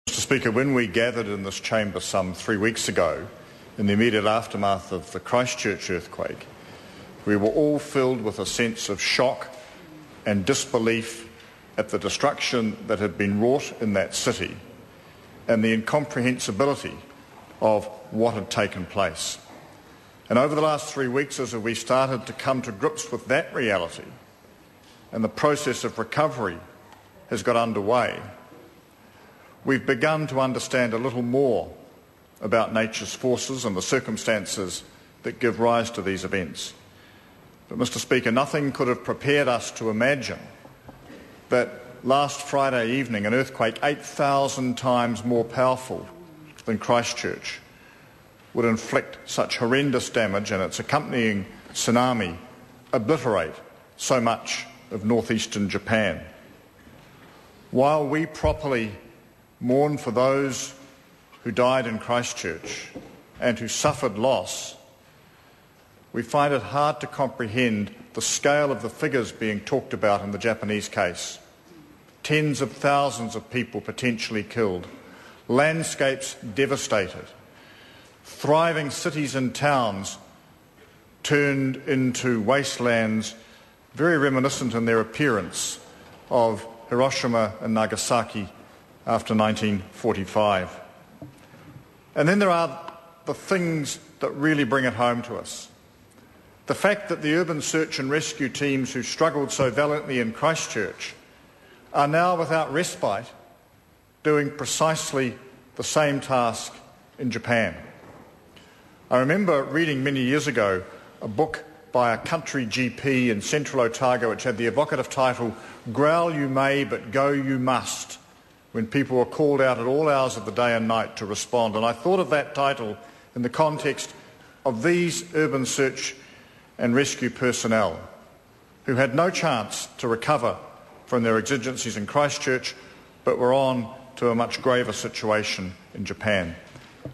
Mr. Speaker, when we gathered in this chamber some 3 weeks ago, in the immediate aftermath of the Christchurch earthquake, we were all filled with a sense of shock and disbelief at the destruction that had been wrought in that city and the incomprehensibility of what had taken place. And over the last 3 weeks, as we started to come to grips with that reality and the process of recovery has got underway, we've begun to understand a little more about nature's forces and the circumstances that give rise to these events. But, Mr. Speaker, nothing could have prepared us to imagine that last Friday evening an earthquake 8,000 times more powerful than Christchurch would inflict such horrendous damage and its accompanying tsunami obliterate so much of northeastern Japan. While we properly mourn for those who died in Christchurch and who suffered loss, we find it hard to comprehend the scale of the figures being talked about in the Japanese case. Tens of thousands of people potentially killed, landscapes devastated, thriving cities and towns turned into wastelands very reminiscent in their appearance of Hiroshima and Nagasaki after 1945. And then there are the things that really bring it home to us. The fact that the urban search and rescue teams who struggled so valiantly in Christchurch are now without respite doing precisely the same task in Japan. I remember reading many years ago a book by a country GP in central Otago which had the evocative title, "Growl You May, but Go You Must," when people were called out at all hours of the day and night to respond. And I thought of that title in the context of these urban search and rescue personnel who had no chance to recover from their exigencies in Christchurch, but were on to a much graver situation in Japan.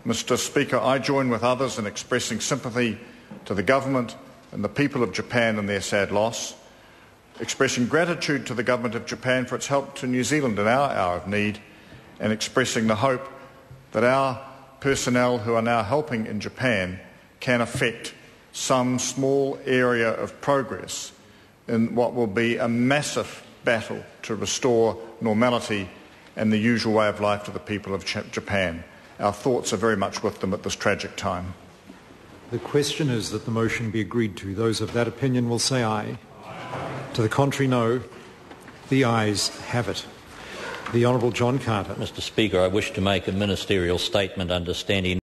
Mr. Speaker, I join with others in expressing sympathy to the government and the people of Japan in their sad loss, expressing gratitude to the government of Japan for its help to New Zealand in our hour of need, and expressing the hope that our personnel who are now helping in Japan can effect some small area of progress in what will be a massive battle to restore normality and the usual way of life to the people of Japan. Our thoughts are very much with them at this tragic time. The question is that the motion be agreed to. Those of that opinion will say aye. To the contrary, no. The ayes have it. The Honourable John Carter. Mr. Speaker, I wish to make a ministerial statement understanding